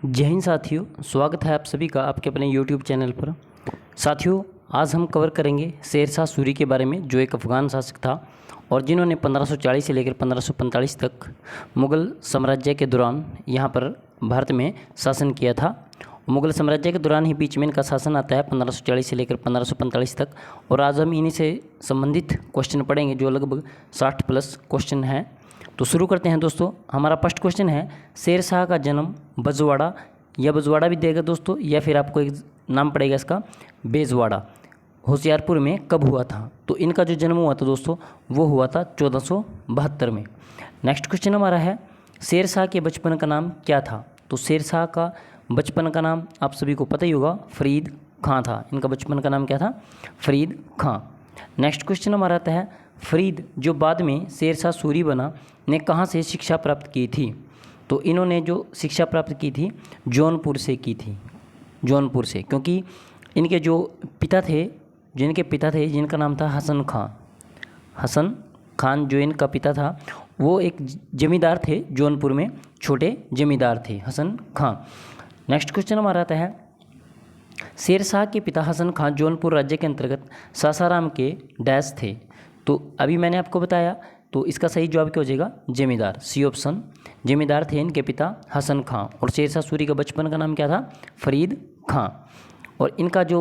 जय हिंद साथियों, स्वागत है आप सभी का आपके अपने YouTube चैनल पर। साथियों, आज हम कवर करेंगे शेर शाह सूरी के बारे में, जो एक अफ़गान शासक था और जिन्होंने 1540 से लेकर 1545 तक मुग़ल साम्राज्य के दौरान यहाँ पर भारत में शासन किया था। मुग़ल साम्राज्य के दौरान ही बीच में इनका शासन आता है 1540 से लेकर 1545 तक। और आज हम इन्हीं से संबंधित क्वेश्चन पढ़ेंगे, जो लगभग 60 प्लस क्वेश्चन हैं। तो शुरू करते हैं दोस्तों। हमारा फर्स्ट क्वेश्चन है, शेर शाह का जन्म बजवाड़ा या बजवाड़ा भी देगा दोस्तों, या फिर आपको एक नाम पड़ेगा इसका बेजवाड़ा, होशियारपुर में कब हुआ था? तो इनका जो जन्म हुआ था दोस्तों वो हुआ था 1472 में। नेक्स्ट क्वेश्चन हमारा है, शेर शाह के बचपन का नाम क्या था? तो शेर शाह का बचपन का नाम आप सभी को पता ही होगा, फरीद खां था। इनका बचपन का नाम क्या था? फरीद खां। नेक्स्ट क्वेश्चन हमारा आता है, फरीद जो बाद में शेर शाह सूरी बना ने कहाँ से शिक्षा प्राप्त की थी? तो इन्होंने जो शिक्षा प्राप्त की थी जौनपुर से की थी, जौनपुर से, क्योंकि इनके जो पिता थे, जिनका नाम था हसन खां। हसन खान जो इनका पिता था वो एक जमींदार थे, जौनपुर में छोटे जमींदार थे हसन खां। नेक्स्ट क्वेश्चन हमारा आता है, शेर शाह के पिता हसन खां जौनपुर राज्य के अंतर्गत सासाराम के डैश थे। तो अभी मैंने आपको बताया, तो इसका सही जवाब क्या हो जाएगा? जमींदार, सी ऑप्शन। जमींदार थे इनके पिता हसन खां। और शेर शाह सूरी का बचपन का नाम क्या था? फरीद खां। और इनका जो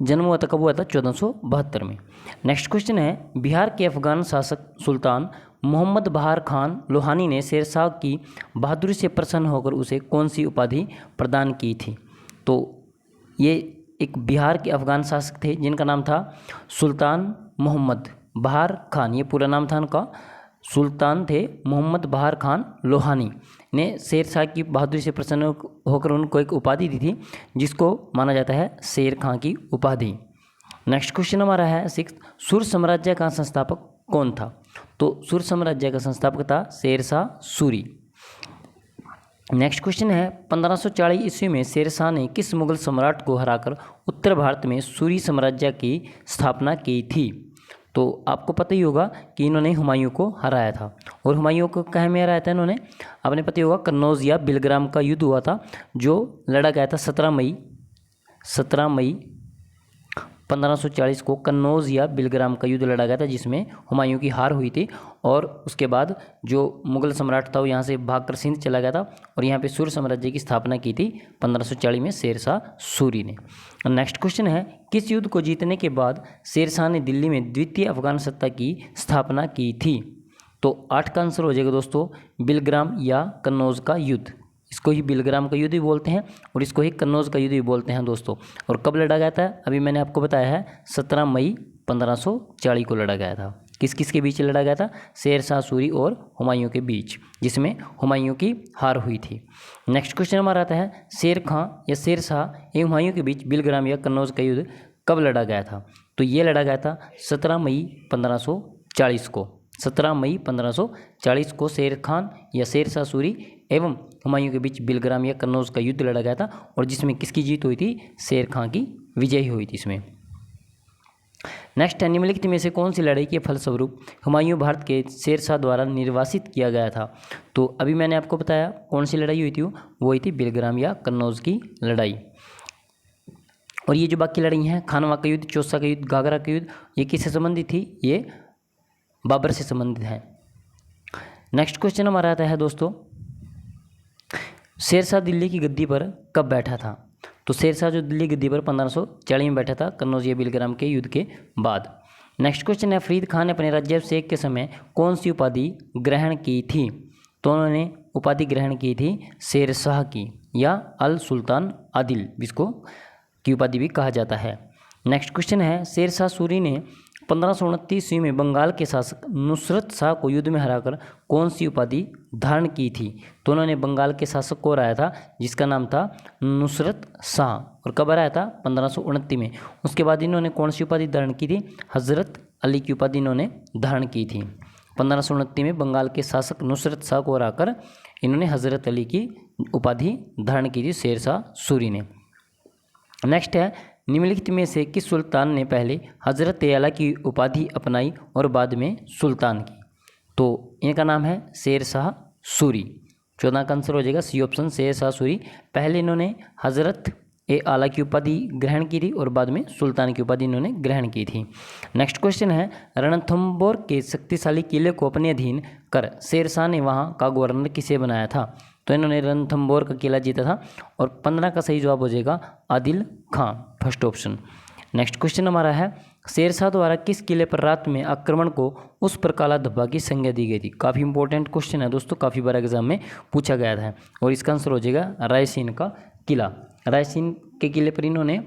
जन्म हुआ था कब हुआ था? 1472 में। नेक्स्ट क्वेश्चन है, बिहार के अफगान शासक सुल्तान मोहम्मद बहार खान लोहानी ने शेर शाह की बहादुरी से प्रसन्न होकर उसे कौन सी उपाधि प्रदान की थी? तो ये एक बिहार के अफगान शासक थे जिनका नाम था सुल्तान मोहम्मद बहार खान। ये पूरा नाम था उनका, सुल्तान थे मोहम्मद बहार खान लोहानी ने शेर शाह की बहादुरी से प्रसन्न होकर उनको एक उपाधि दी थी, जिसको माना जाता है शेर खां की उपाधि। नेक्स्ट क्वेश्चन हमारा है 6, सुर साम्राज्य का संस्थापक कौन था? तो सुर साम्राज्य का संस्थापक था शेर शाह सूरी। नेक्स्ट क्वेश्चन है, 1540 ईस्वी में शेर शाह ने किस मुगल सम्राट को हराकर उत्तर भारत में सूरी साम्राज्य की स्थापना की थी? तो आपको पता ही होगा कि इन्होंने हुमायूं को हराया था। और हुमायूं को कहाँ में हराया था इन्होंने? आपने पता ही होगा, कन्नौज या बिलग्राम का युद्ध हुआ था, जो लड़ा गया था 17 मई 1540 को कन्नौज या बिलग्राम का युद्ध लड़ा गया था, जिसमें हुमायूं की हार हुई थी। और उसके बाद जो मुगल सम्राट था वो यहाँ से भागकर सिंध चला गया था और यहाँ पे सूर साम्राज्य की स्थापना की थी 1540 में शेर शाह सूरी ने। नेक्स्ट क्वेश्चन है, किस युद्ध को जीतने के बाद शेर शाह ने दिल्ली में द्वितीय अफगान सत्ता की स्थापना की थी? तो 8 का आंसर हो जाएगा दोस्तों, बिलग्राम या कन्नौज का युद्ध। इसको ही बिलग्राम का युद्ध भी बोलते हैं और इसको ही कन्नौज का युद्ध भी बोलते हैं दोस्तों। और कब लड़ा गया था? अभी मैंने आपको बताया है 17 मई 1540 को लड़ा गया था। किस किस के बीच लड़ा गया था? शेर शाह सूरी और हुमायूं के बीच, जिसमें हुमायूं की हार हुई थी। नेक्स्ट क्वेश्चन हमारा आता है, शेर खां या शेर शाह एवं हुमायूं के बीच बिलग्राम या कन्नौज का युद्ध कब लड़ा गया था? तो ये लड़ा गया था 17 मई 1540 को। 17 मई 1540 को शेर खान या शेर शाह सूरी एवं हुमायूं के बीच बिलग्राम या कन्नौज का युद्ध लड़ा गया था, और जिसमें किसकी जीत हुई थी? शेर खां की विजय हुई थी इसमें। नेक्स्ट है, निम्नलिखित में से कौन सी लड़ाई के फलस्वरूप हुमायूं भारत के शेर शाह द्वारा निर्वासित किया गया था? तो अभी मैंने आपको बताया कौन सी लड़ाई हुई थी, वो हुई थी बिलग्राम या कन्नौज की लड़ाई। और ये जो बाकी लड़ाई हैं, खानवा का युद्ध, चौसा का युद्ध, घाघरा का युद्ध, ये किससे संबंधित थी? ये बाबर से संबंधित है। नेक्स्ट क्वेश्चन हमारा आता है दोस्तों, शेर शाह दिल्ली की गद्दी पर कब बैठा था? तो शेर शाह जो दिल्ली गद्दी पर 1540 में बैठा था, कन्नौज या बिलग्राम के युद्ध के बाद। नेक्स्ट क्वेश्चन है, फरीद खान ने अपने राज्याभिषेक के समय कौन सी उपाधि ग्रहण की थी? तो उन्होंने उपाधि ग्रहण की थी शेर शाह की, या अल सुल्तान आदिल, जिसको की उपाधि भी कहा जाता है। नेक्स्ट क्वेश्चन है, शेर शाह सूरी ने 1529 ईस्वी में बंगाल के शासक नुसरत शाह को युद्ध में हराकर कौन सी उपाधि धारण की थी? तो उन्होंने बंगाल के शासक को हराया था, जिसका नाम था नुसरत शाह। और कब हराया था? 1529 में। उसके बाद इन्होंने कौन सी उपाधि धारण की थी? हजरत अली की उपाधि इन्होंने धारण की थी। 1529 में बंगाल के शासक नुसरत शाह को हराकर इन्होंने हजरत अली की उपाधि धारण की थी शेर शाह सूरी ने। नेक्स्ट है, निम्नलिखित में से किस सुल्तान ने पहले हजरत आला की उपाधि अपनाई और बाद में सुल्तान की? तो इनका नाम है शेर शाह सूरी। 14 का आंसर हो जाएगा सी ऑप्शन, शेर शाह सूरी। पहले इन्होंने हजरत ए आला की उपाधि ग्रहण की थी और बाद में सुल्तान की उपाधि इन्होंने ग्रहण की थी। नेक्स्ट क्वेश्चन है, रणथंभौर के शक्तिशाली किले को अपने अधीन कर शेर शाह ने वहाँ का गवर्नर किसे बनाया था? तो इन्होंने रणथंभौर का किला जीता था और 15 का सही जवाब हो जाएगा आदिल खां, फर्स्ट ऑप्शन। नेक्स्ट क्वेश्चन हमारा है, शेर शाह द्वारा किस किले पर रात में आक्रमण को उस पर काला धब्बा की संज्ञा दी गई थी? काफ़ी इंपॉर्टेंट क्वेश्चन है दोस्तों, काफ़ी बार एग्जाम में पूछा गया था और इसका आंसर हो जाएगा रायसीन का किला। रायसीन के किले पर इन्होंने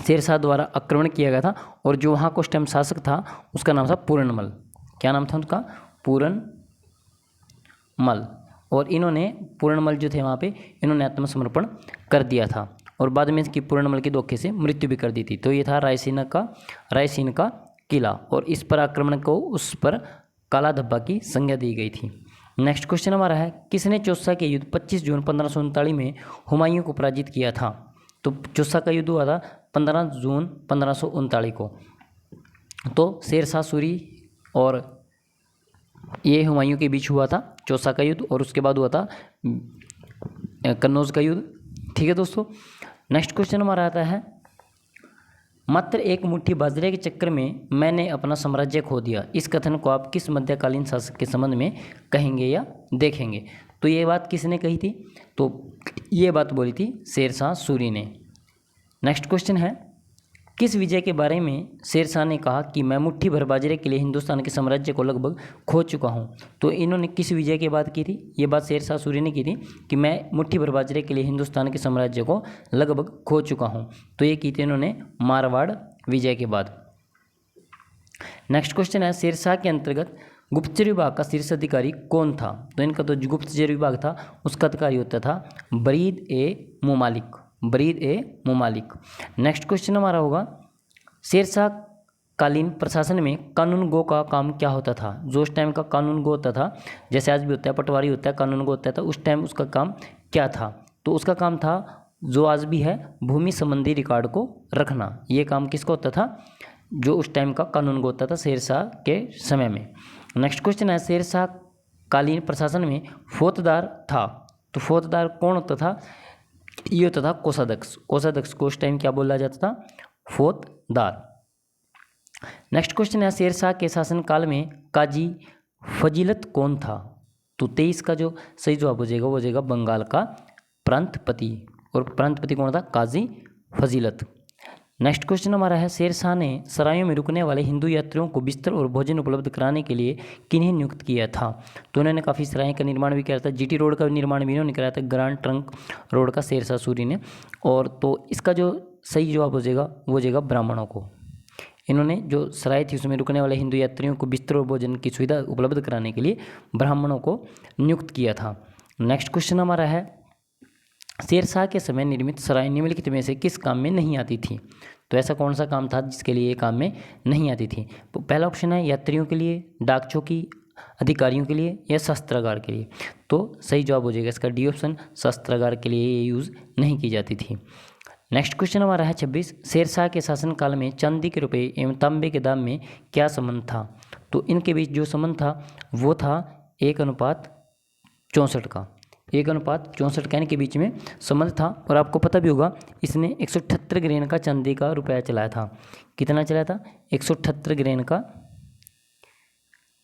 शेर शाह द्वारा आक्रमण किया गया था और जो वहाँ का उस टाइम शासक था उसका नाम था पूर्णमल। क्या नाम था उनका? पूर्णमल। और इन्होंने पूर्णमल जो थे वहाँ पे इन्होंने आत्मसमर्पण कर दिया था और बाद में इसकी पूर्णमल के धोखे से मृत्यु भी कर दी थी। तो ये था रायसीन का किला और इस पर आक्रमण को उस पर काला धब्बा की संज्ञा दी गई थी। नेक्स्ट क्वेश्चन हमारा है, किसने चौसा के युद्ध 25 जून 1539 में हुमायूं को पराजित किया था? तो चौसा का युद्ध हुआ था 15 जून 1539 को। तो शेर शाह सूरी और ये हुमायूं के बीच हुआ था चौसा का युद्ध और उसके बाद हुआ था कन्नौज का युद्ध। ठीक है दोस्तों। नेक्स्ट क्वेश्चन हमारा आता है, मात्र एक मुट्ठी बाजरे के चक्कर में मैंने अपना साम्राज्य खो दिया, इस कथन को आप किस मध्यकालीन शासक के संबंध में कहेंगे या देखेंगे? तो ये बात किसने कही थी? तो ये बात बोली थी शेर शाह सूरी ने। नेक्स्ट क्वेश्चन है, किस विजय के बारे में शेर शाह ने कहा कि मैं मुट्ठी भर बाजरे के लिए हिंदुस्तान के साम्राज्य को लगभग खो चुका हूँ? तो इन्होंने किस विजय की बात की थी? ये बात शेर शाह सूरी ने की थी कि मैं मुट्ठी भर बाजरे के लिए हिंदुस्तान के साम्राज्य को लगभग खो चुका हूँ। तो ये की थी इन्होंने मारवाड़ विजय के बाद। नेक्स्ट क्वेश्चन है, शेर शाह के अंतर्गत गुप्तचर विभाग का शीर्ष अधिकारी कौन था? तो इनका तो जो गुप्तचर विभाग था उसका अधिकारी होता था बरीद ए मुमालिक। नेक्स्ट क्वेश्चन हमारा होगा, शेर शाह कालीन प्रशासन में कानून गो का काम क्या होता था? जो उस टाइम का कानून गो होता था, जैसे आज भी होता है पटवारी होता है, कानून गो होता था, उस टाइम उसका काम क्या था? तो उसका काम था जो आज भी है भूमि संबंधी रिकॉर्ड को रखना। ये काम किसका होता था? जो उस टाइम का कानून गो होता था शेर शाह के समय में। नेक्स्ट क्वेश्चन है, शेर शाह कालीन प्रशासन में फौजदार था, तो फौजदार कौन होता था? ये होता था कोषाध्यक्ष। कोषाध्यक्ष को उस टाइम क्या बोला जाता था? फौजदार। नेक्स्ट क्वेश्चन है, शेर शाह के शासनकाल में काजी फजीलत कौन था? तो 23 का जो सही जवाब हो जाएगा वो हो जाएगा बंगाल का प्रांतपति। और प्रांतपति कौन था? काजी फजीलत। नेक्स्ट क्वेश्चन हमारा है, शेर शाह ने सरायों में रुकने वाले हिंदू यात्रियों को बिस्तर और भोजन उपलब्ध कराने के लिए किन्हें नियुक्त किया था? तो उन्होंने काफ़ी सराय का निर्माण भी किया था। जीटी रोड का निर्माण भी इन्होंने कराया था, ग्रांड ट्रंक रोड का शेर शाह सूरी ने। और तो इसका जो सही जवाब हो जाएगा वो हो जाएगा ब्राह्मणों को। इन्होंने जो सराय थी उसमें रुकने वाले हिंदू यात्रियों को बिस्तर और भोजन की सुविधा उपलब्ध कराने के लिए ब्राह्मणों को नियुक्त किया था। नेक्स्ट क्वेश्चन हमारा है, शेर शाह के समय निर्मित सराय निम्नलिखित में से किस काम में नहीं आती थी? तो ऐसा कौन सा काम था जिसके लिए ये काम में नहीं आती थी? तो पहला ऑप्शन है यात्रियों के लिए, डाक चौकी अधिकारियों के लिए या शस्त्रागार के लिए। तो सही जवाब हो जाएगा इसका डी ऑप्शन, शस्त्रागार के लिए ये यूज़ नहीं की जाती थी। नेक्स्ट क्वेश्चन हमारा है 26, शेर शाह के शासनकाल में चांदी के रुपये एवं तांबे के दाम में क्या संबंध था? तो इनके बीच जो संबंध था वो था 1:64 का। 1:64 का इनके बीच में संबंध था। और आपको पता भी होगा इसने 178 ग्रेन का चांदी का रुपया चलाया था। कितना चलाया था? 178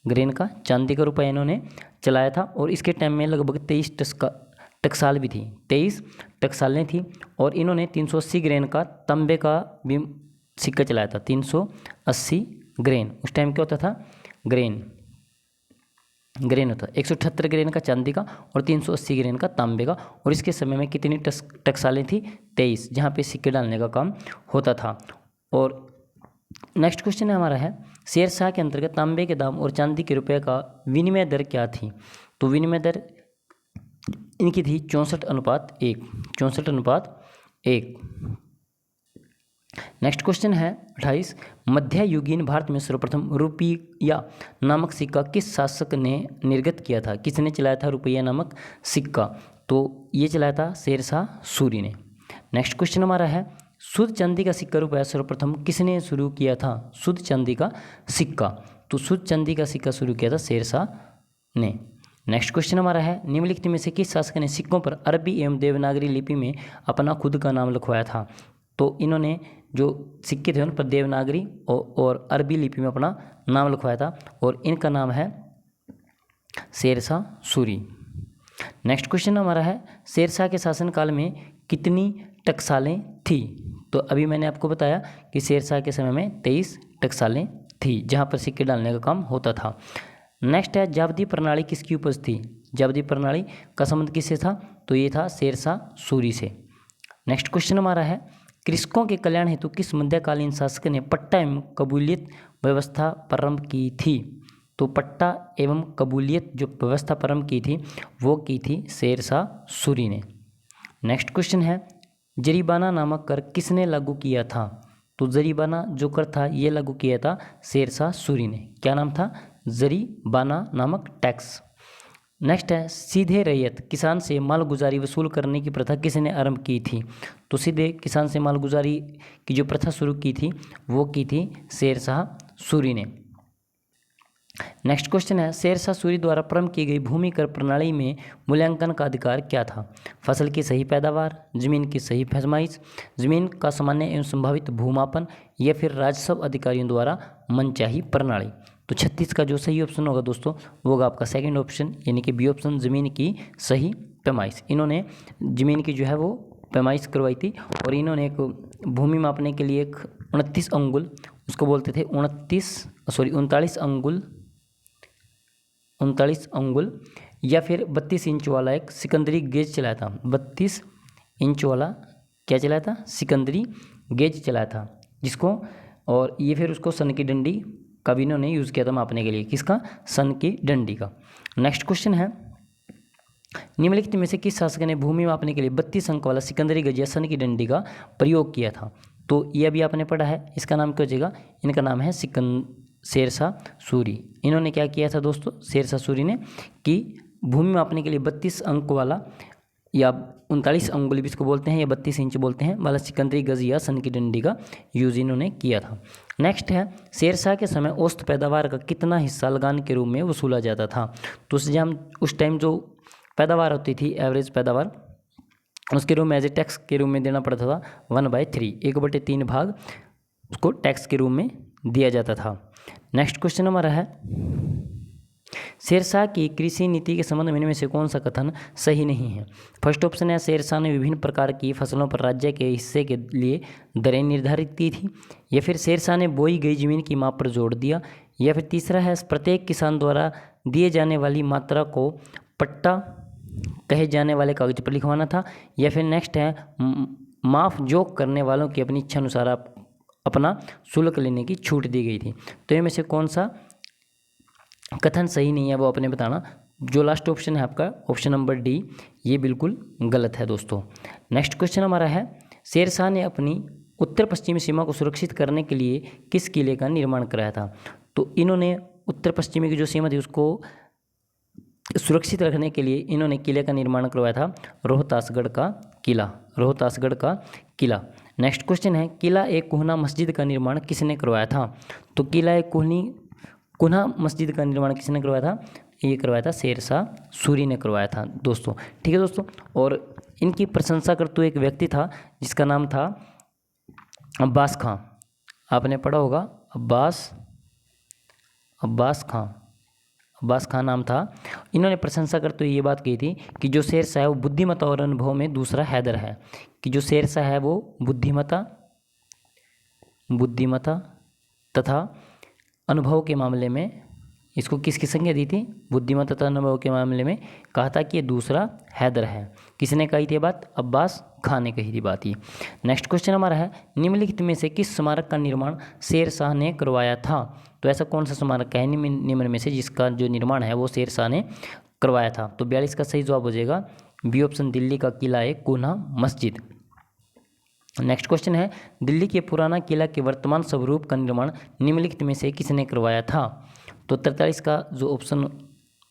ग्रेन का चांदी का रुपया इन्होंने चलाया था। और इसके टाइम में लगभग 23 टकसाल भी थी, 23 टकसालें थी। और इन्होंने 380 ग्रेन का तांबे का भी सिक्का चलाया था। 380 ग्रेन उस टाइम क्या होता था? ग्रेन होता है। 178 ग्रेन का चांदी का और 380 ग्रेन का तांबे का। और इसके समय में कितनी टकसालें थी? 23, जहाँ पे सिक्के डालने का काम होता था। और नेक्स्ट क्वेश्चन हमारा है, शेर शाह के अंतर्गत तांबे के दाम और चांदी के रुपये का विनिमय दर क्या थी? तो विनिमय दर इनकी थी 64:1। 64:1। नेक्स्ट क्वेश्चन है 28, मध्ययुगीन भारत में सर्वप्रथम रुपया नामक सिक्का किस शासक ने निर्गत किया था? किसने चलाया था रुपया नामक सिक्का? तो ये चलाया था शेर शाह सूरी ने। नेक्स्ट क्वेश्चन हमारा है, शुद्ध चांदी का सिक्का रुपया सर्वप्रथम किसने शुरू किया था? शुद्ध चांदी का सिक्का। तो शुद्ध चांदी का सिक्का शुरू किया था शेर शाह ने। नेक्स्ट क्वेश्चन हमारा है, निम्नलिखित में से किस शासक ने सिक्कों पर अरबी एवं देवनागरी लिपि में अपना खुद का नाम लिखवाया था? तो इन्होंने जो सिक्के थे उन पर देवनागरी और अरबी लिपि में अपना नाम लिखवाया था और इनका नाम है शेरशाह सूरी। नेक्स्ट क्वेश्चन हमारा है, शेरशाह के शासनकाल में कितनी टकसालें थी? तो अभी मैंने आपको बताया कि शेरशाह के समय में 23 टकसालें थी जहाँ पर सिक्के डालने का काम होता था। नेक्स्ट है, जावदी प्रणाली किसकी उपज थी? जावदी प्रणाली का संबंध किससे था? तो ये था शेरशाह सूरी से। नेक्स्ट क्वेश्चन हमारा है, कृषकों के कल्याण हेतु किस मध्यकालीन शासक ने पट्टा एवं कबूलियत व्यवस्था प्रारंभ की थी? तो पट्टा एवं कबूलियत जो व्यवस्था प्रारंभ की थी वो की थी शेरशाह सूरी ने। नेक्स्ट क्वेश्चन है, जरीबाना नामक कर किसने लागू किया था? तो जरीबाना जो कर था ये लागू किया था शेरशाह सूरी ने। क्या नाम था? जरीबाना नामक टैक्स। नेक्स्ट है, सीधे रैयत किसान से मालगुजारी वसूल करने की प्रथा किसने आरंभ की थी? तो सीधे किसान से मालगुजारी की जो प्रथा शुरू की थी वो की थी शेरशाह सूरी ने। नेक्स्ट क्वेश्चन है, शेरशाह सूरी द्वारा प्रारंभ की गई भूमि कर प्रणाली में मूल्यांकन का अधिकार क्या था? फसल की सही पैदावार, जमीन की सही फैजमाइश, जमीन का सामान्य एवं संभावित भूमापन या फिर राजस्व अधिकारियों द्वारा मनचाही प्रणाली। तो 36 का जो सही ऑप्शन होगा दोस्तों वो होगा आपका सेकंड ऑप्शन यानी कि बी ऑप्शन, जमीन की सही पैमाइश। इन्होंने जमीन की जो है वो पैमाइश करवाई थी और इन्होंने एक भूमि मापने के लिए एक 29 अंगुल, उसको बोलते थे 39 अंगुल या फिर 32 इंच वाला एक सिकंदरी गेज चलाया था। 32 इंच वाला क्या चलाया था? सिकंदरी गेज चलाया था जिसको, और ये फिर उसको सन की डंडी का भी इन्होंने यूज़ किया था मापने के लिए। किसका? सन की डंडी का। नेक्स्ट क्वेश्चन है, निम्नलिखित में से किस शासक ने भूमि मापने के लिए 32 अंक वाला सिकंदरी गज या सन की डंडी का प्रयोग किया था? तो ये अभी आपने पढ़ा है, इसका नाम क्या हो जाएगा? इनका नाम है शेरशाह सूरी। इन्होंने क्या किया था दोस्तों शेरशाह सूरी ने कि भूमि मापने के लिए 32 अंक वाला या 39 अंगुल भी इसको बोलते हैं या 32 इंच बोलते हैं वाला सिकंदरी गज या सन की डंडी का यूज इन्होंने किया था। नेक्स्ट है, शेरशाह के समय औसत पैदावार का कितना हिस्सा लगान के रूप में वसूला जाता था? तो उस टाइम जो पैदावार होती थी एवरेज पैदावार उसके रूप में एज ए टैक्स के रूप में देना पड़ता था 1/3, 1/3 भाग उसको टैक्स के रूप में दिया जाता था। नेक्स्ट क्वेश्चन हमारा है, शेरशाह की कृषि नीति के संबंध में इनमें से कौन सा कथन सही नहीं है? फर्स्ट ऑप्शन है, शेरशाह ने विभिन्न प्रकार की फसलों पर राज्य के हिस्से के लिए दरें निर्धारित की थी, या फिर शेरशाह ने बोई गई जमीन की माप पर जोड़ दिया, या फिर तीसरा है, प्रत्येक किसान द्वारा दिए जाने वाली मात्रा को पट्टा कहे जाने वाले कागज पर लिखवाना था, या फिर नेक्स्ट है, माफ जोक करने वालों की अपनी इच्छा अनुसार अपना शुल्क लेने की छूट दी गई थी। तो इनमें से कौन सा कथन सही नहीं है वो आपने बताना। जो लास्ट ऑप्शन है आपका ऑप्शन नंबर डी, ये बिल्कुल गलत है दोस्तों। नेक्स्ट क्वेश्चन हमारा है, शेरशाह ने अपनी उत्तर पश्चिमी सीमा को सुरक्षित करने के लिए किस किले का निर्माण कराया था? तो इन्होंने उत्तर पश्चिमी की जो सीमा थी उसको सुरक्षित रखने के लिए इन्होंने किले का निर्माण करवाया था रोहतासगढ़ का किला। नेक्स्ट क्वेश्चन है, किला एक कोहना मस्जिद का निर्माण किसने करवाया था? तो किला एक कोहना मस्जिद का निर्माण किसने करवाया था? ये करवाया था शेरशाह सूरी ने करवाया था दोस्तों। ठीक है दोस्तों, और इनकी प्रशंसा करते हुए एक व्यक्ति था जिसका नाम था अब्बास खां। आपने पढ़ा होगा अब्बास खां नाम था। इन्होंने प्रशंसा करते हुए ये बात कही थी कि जो शेरशाह है वो बुद्धिमत्ता और अनुभव में दूसरा हैदर है, कि जो शेरशाह है वो बुद्धिमत्ता तथा अनुभव के मामले में इसको किसकी संज्ञा दी थी? बुद्धिमत्ता तथा अनुभव के मामले में कहा था कि ये दूसरा हैदर है। किसने कही थी बात? अब्बास खां ने कही थी बात ये। नेक्स्ट क्वेश्चन हमारा है, निम्नलिखित में से किस स्मारक का निर्माण शेरशाह ने करवाया था? तो ऐसा कौन सा स्मारक है निम्न में से जिसका जो निर्माण है वो शेरशाह ने करवाया था? तो 42 का सही जवाब हो जाएगा बी ऑप्शन, दिल्ली का किला एक कोहना मस्जिद। नेक्स्ट क्वेश्चन है, दिल्ली के पुराना किला के वर्तमान स्वरूप का निर्माण निम्नलिखित में से किसने करवाया था? तो 43 का जो ऑप्शन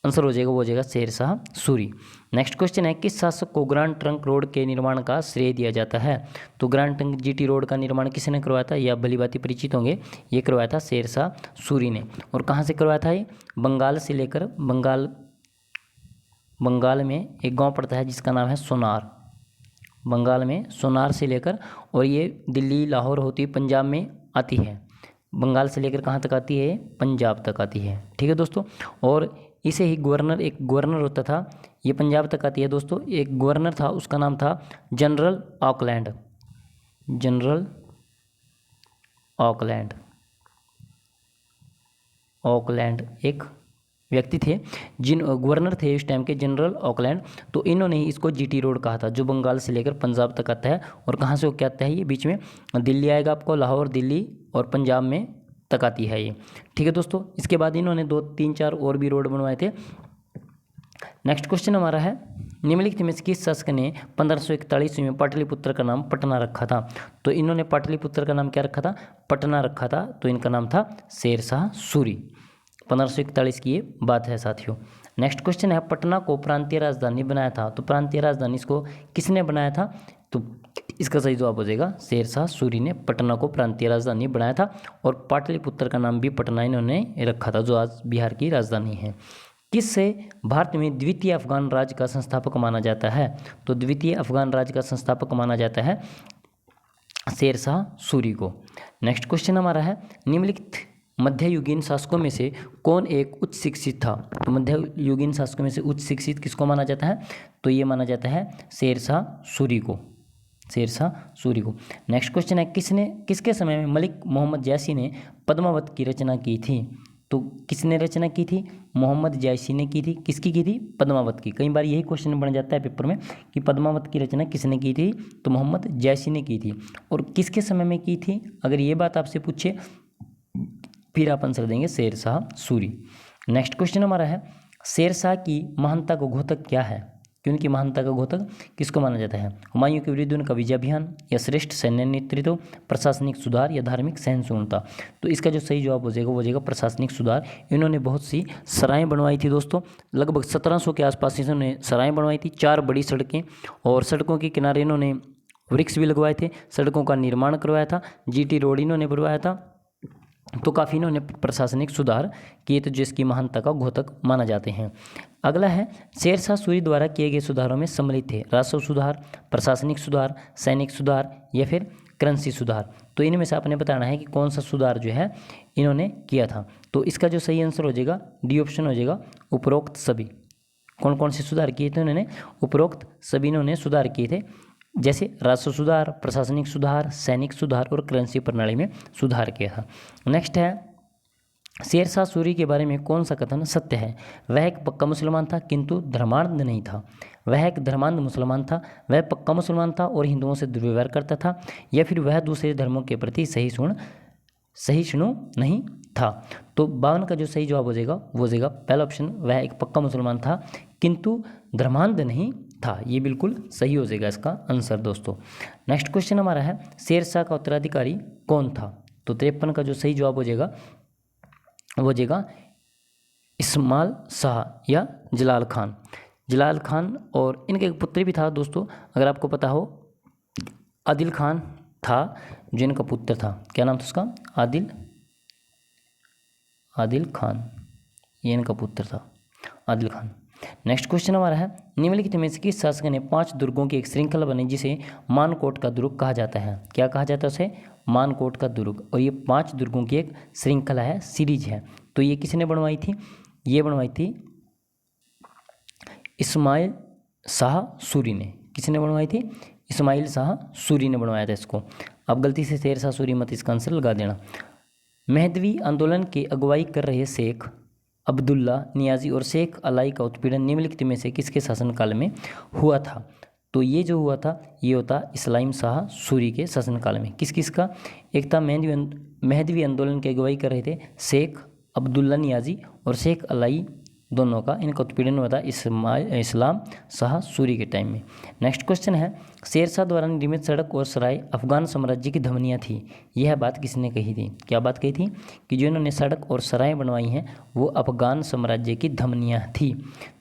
आंसर हो जाएगा वो हो जाएगा शेरशाह सूरी। नेक्स्ट क्वेश्चन है, किस शासक को ग्रांड ट्रंक रोड के निर्माण का श्रेय दिया जाता है? तो ग्रांड ट्रंक जीटी रोड का निर्माण किसने करवाया था? ये आप भली भांति परिचित होंगे, ये करवाया था शेरशाह सूरी ने। और कहाँ से करवाया था ये? बंगाल से लेकर बंगाल में एक गांव पड़ता है जिसका नाम है सोनार। बंगाल में सोनार से लेकर, और ये दिल्ली लाहौर होती पंजाब में आती है। बंगाल से लेकर कहाँ तक आती है? पंजाब तक आती है। ठीक है दोस्तों। और इसे ही गवर्नर, एक गवर्नर होता था, ये पंजाब तक आती है दोस्तों। एक गवर्नर था, उसका नाम था general Auckland. General Auckland, Auckland एक व्यक्ति थे, जिन गवर्नर थे इस टाइम के, जनरल ऑकलैंड। तो इन्होंने ही इसको जीटी रोड कहा था, जो बंगाल से लेकर पंजाब तक आता है। और कहाँ से होकर आता है? ये बीच में दिल्ली आएगा आपको, लाहौर, दिल्ली और पंजाब में तक आती है ये। ठीक है दोस्तों। इसके बाद इन्होंने 2, 3, 4 और भी रोड बनवाए थे। नेक्स्ट क्वेश्चन हमारा है, निम्नलिखित में से किस शासक ने 1541 में पाटलिपुत्र का नाम पटना रखा था? तो इन्होंने पाटलिपुत्र का नाम क्या रखा था? पटना रखा था। तो इनका नाम था शेरशाह सूरी। 1541 की ये बात है साथियों। नेक्स्ट क्वेश्चन है, पटना को प्रांतीय राजधानी बनाया था। तो प्रांतीय राजधानी इसको किसने बनाया था? तो इसका सही जवाब हो जाएगा शेरशाह सूरी ने पटना को प्रांतीय राजधानी बनाया था। और पाटलिपुत्र का नाम भी पटना इन्होंने रखा था, जो आज बिहार की राजधानी है। किससे भारत में द्वितीय अफगान राज्य का संस्थापक माना जाता है? तो द्वितीय अफगान राज्य का संस्थापक माना जाता है शेरशाह सूरी को। नेक्स्ट क्वेश्चन हमारा है, निम्नलिखित मध्ययुगीन शासकों में से कौन एक उच्च शिक्षित था? तो मध्ययुगीन शासकों में से उच्च शिक्षित किसको माना जाता है? तो ये माना जाता है शेरशाह सूरी को। शेरशाह सूरी को। नेक्स्ट क्वेश्चन है, किसके समय में मलिक मोहम्मद जैसी ने पद्मावत की रचना की थी? तो किसने रचना की थी? मोहम्मद जैसी ने की थी। किसकी की थी? पद्मावत की। कई बार यही क्वेश्चन बन जाता है पेपर में कि पद्मावत की रचना किसने की थी? तो मोहम्मद जैसी ने की थी। और किसके समय में की थी? अगर ये बात आपसे पूछे फिर आप आंसर देंगे शेरशाह सूरी। नेक्स्ट क्वेश्चन हमारा है, शेरशाह की महानता का घोतक क्या है? कि उनकी महानता का घोतक किसको माना जाता है? हुमायूं के विरुद्ध उनका विजय अभियान, या श्रेष्ठ सैन्य नेतृत्व, प्रशासनिक सुधार, या धार्मिक सहिष्णुता। तो इसका जो सही जवाब हो जाएगा वो हो जाएगा प्रशासनिक सुधार। इन्होंने बहुत सी सराएं बनवाई थी दोस्तों, लगभग 1700 के आसपास इन्होंने सराएं बनवाई थी, 4 बड़ी सड़कें, और सड़कों के किनारे इन्होंने वृक्ष भी लगवाए थे, सड़कों का निर्माण करवाया था, जीटी रोड इन्होंने बनवाया था। तो काफ़ी इन्होंने प्रशासनिक सुधार किए थे, जिसकी महानता का घोतक माना जाते हैं। अगला है, शेरशाह सूरी द्वारा किए गए सुधारों में सम्मिलित थे राजस्व सुधार, प्रशासनिक सुधार, सैनिक सुधार, या फिर करेंसी सुधार। तो इनमें से आपने बताना है कि कौन सा सुधार जो है इन्होंने किया था। तो इसका जो सही आंसर हो जाएगा डी ऑप्शन हो जाएगा, उपरोक्त सभी। कौन कौन से सुधार किए थे उन्होंने? उपरोक्त सभी इन्होंने सुधार किए थे, जैसे राजस्व सुधार, प्रशासनिक सुधार, सैनिक सुधार और करेंसी प्रणाली में सुधार किया था। नेक्स्ट है, शेरशाह सूरी के बारे में कौन सा कथन सत्य है? वह एक पक्का मुसलमान था किंतु धर्मांध नहीं था। वह एक धर्मांध मुसलमान था, वह पक्का मुसलमान था और हिंदुओं से दुर्व्यवहार करता था, या फिर वह दूसरे धर्मों के प्रति सहिष्णु नहीं था। तो 52 का जो सही जवाब हो जाएगा वो हो जाएगा पहला ऑप्शन, वह एक पक्का मुसलमान था किंतु धर्मांध नहीं था। ये बिल्कुल सही हो जाएगा इसका आंसर दोस्तों। नेक्स्ट क्वेश्चन हमारा है, शेरशाह का उत्तराधिकारी कौन था? तो 53 का जो सही जवाब हो जाएगा वो हो जाएगा इस्माइल शाह या जलाल खान। जलाल खान, और इनका एक पुत्र भी था दोस्तों, अगर आपको पता हो, आदिल खान था जो इनका पुत्र था। क्या नाम था उसका? आदिल खान, ये इनका पुत्र था आदिल खान। नेक्स्ट क्वेश्चन हमारा है, निम्नलिखित में से किस शासक ने 5 दुर्गों की एक श्रृंखला बनाई जिसे मानकोट का दुर्ग कहा जाता है? क्या कहा जाता है उसे? मानकोट का दुर्ग। और ये 5 दुर्गों की एक श्रृंखला है, सीरीज है। तो ये किसने बनवाई थी? ये बनवाई थी इस्माइल शाह सूरी ने। किसने बनवाई थी? इस्माइल शाह सूरी ने बनवाया था इसको। अब गलती से शेरशाह सूरी मत इसका आंसर लगा देना। मेहदवी आंदोलन की अगुवाई कर रहे शेख अब्दुल्ला नियाजी और शेख अलाई का उत्पीड़न निम्नलिखित में से किसके शासनकाल में हुआ था? तो ये जो हुआ था ये होता इस्माइल शाह सूरी के शासनकाल में। किस किस का? एक था मेहदवी आंदोलन की अगुवाई कर रहे थे शेख अब्दुल्ला नियाजी और शेख अलाई, दोनों का इनका उत्पीड़न हुआ था इस्माइल शाह सूरी के टाइम में। नेक्स्ट क्वेश्चन है, शेरशाह द्वारा निर्मित सड़क और सराय अफगान साम्राज्य की धमनियाँ थी। यह बात किसने कही थी? क्या बात कही थी? कि जो इन्होंने सड़क और सराय बनवाई हैं वो अफगान साम्राज्य की धमनियाँ थी।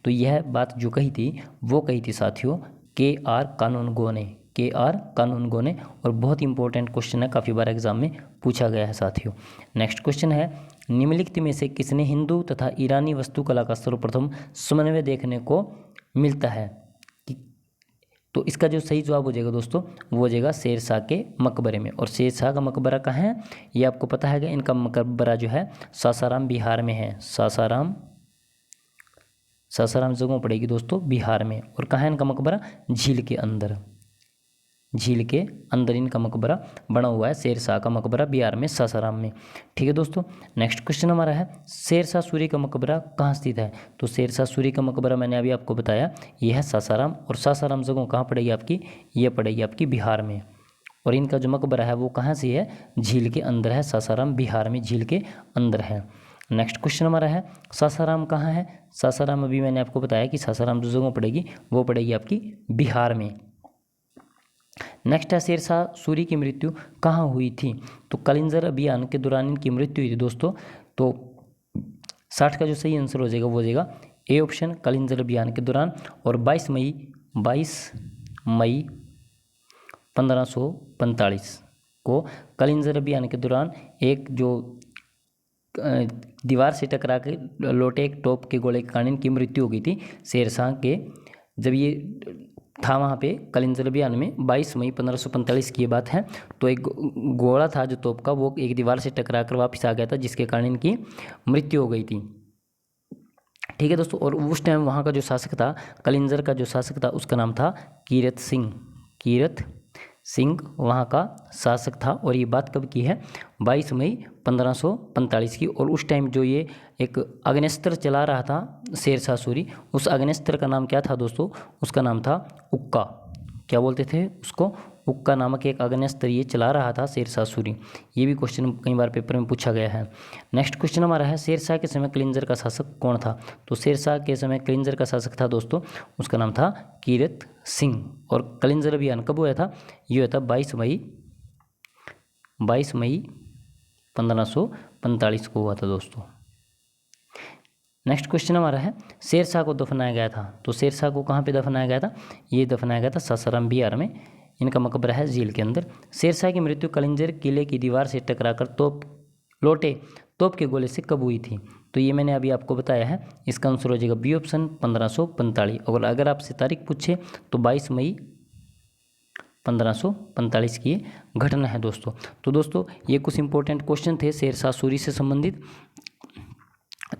तो यह बात जो कही थी वो कही थी साथियों के.आर. कानूनगो ने। के.आर. कानूनगो ने। और बहुत इंपॉर्टेंट क्वेश्चन है, काफ़ी बार एग्जाम में पूछा गया है साथियों। नेक्स्ट क्वेश्चन है, निम्नलिखित में से किसने हिंदू तथा ईरानी वास्तुकला का सर्वप्रथम समन्वय देखने को मिलता है। तो इसका जो सही जवाब हो जाएगा दोस्तों वो हो जाएगा शेरशाह के मकबरे में। और शेरशाह का मकबरा कहाँ है ये आपको पता है कि इनका मकबरा जो है सासाराम बिहार में है। सासाराम जगह पड़ेगी दोस्तों बिहार में। और कहाँ है इनका मकबरा? झील के अंदर इनका मकबरा बना हुआ है। शेरशाह का मकबरा बिहार में सासाराम में। ठीक है दोस्तों, नेक्स्ट क्वेश्चन हमारा है शेरशाह सूरी का मकबरा कहाँ स्थित है? तो शेरशाह सूरी का मकबरा मैंने अभी आपको बताया ये है सासाराम। और सासाराम जगह कहाँ पड़ेगी आपकी? ये पड़ेगी आपकी बिहार में। और इनका जो मकबरा है वो कहाँ से है? झील के अंदर है। सासाराम बिहार में झील के अंदर है। नेक्स्ट क्वेश्चन हमारा है सासाराम कहाँ है? सासाराम अभी मैंने आपको बताया कि सासाराम जो जगह पड़ेगी वो पड़ेगी आपकी बिहार में। नेक्स्ट है शेरशाह सूरी की मृत्यु कहाँ हुई थी? तो कलिंजर अभियान के दौरान इनकी मृत्यु हुई थी दोस्तों। तो 60 का जो सही आंसर हो जाएगा वो हो जाएगा ए ऑप्शन, कलिंजर अभियान के दौरान। और 22 मई 1545 को कलिंजर अभियान के दौरान एक जो दीवार से टकरा के लौटे एक तोप के गोले के कारण इनकी मृत्यु हो गई थी शेरशाह के। जब ये था वहाँ पे कलिंजर अभियान में 22 मई 1545 की ये बात है। तो एक गोला था जो तोप का वो एक दीवार से टकरा कर वापस आ गया था जिसके कारण इनकी मृत्यु हो गई थी। ठीक है दोस्तों, और उस टाइम वहाँ का जो शासक था कलिंजर का जो शासक था उसका नाम था कीरत सिंह वहाँ का शासक था। और ये बात कब की है? 22 मई 1545 की। और उस टाइम जो ये एक अग्निस्त्र चला रहा था शेरशाह सूरी, उस अग्निस्त्र का नाम क्या था दोस्तों? उसका नाम था उक्का। क्या बोलते थे उसको? उक्का नामक एक अग्निस्त्र ये चला रहा था शेरशाह सूरी। ये भी क्वेश्चन कई बार पेपर में पूछा गया है। नेक्स्ट क्वेश्चन हमारा है शेरशाह के समय कलिंजर का शासक कौन था? तो शेरशाह के समय कलिंजर का शासक था दोस्तों उसका नाम था कीरत सिंह। और कलिंजर अभियान कब हुआ था? ये हुआ था 22 मई 1545 को हुआ था दोस्तों। नेक्स्ट क्वेश्चन हमारा है शेरशाह को दफनाया गया था। तो शेरशाह को कहाँ पे दफनाया गया था? ये दफनाया गया था सासाराम बिहार में। इनका मकबरा है झील के अंदर। शेरशाह की मृत्यु कलिंजर किले की दीवार से टकराकर तोप के गोले से कब हुई थी? तो ये मैंने अभी आपको बताया है। इसका आंसर हो जाएगा बी ऑप्शन 1545। और अगर आपसे तारीख पूछे तो 22 मई 1545 की घटना है दोस्तों। तो दोस्तों ये कुछ इंपॉर्टेंट क्वेश्चन थे शेरशाह सूरी से संबंधित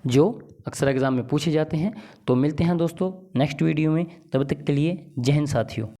जो अक्सर एग्जाम में पूछे जाते हैं। तो मिलते हैं दोस्तों नेक्स्ट वीडियो में, तब तक के लिए जय हिंद साथियों।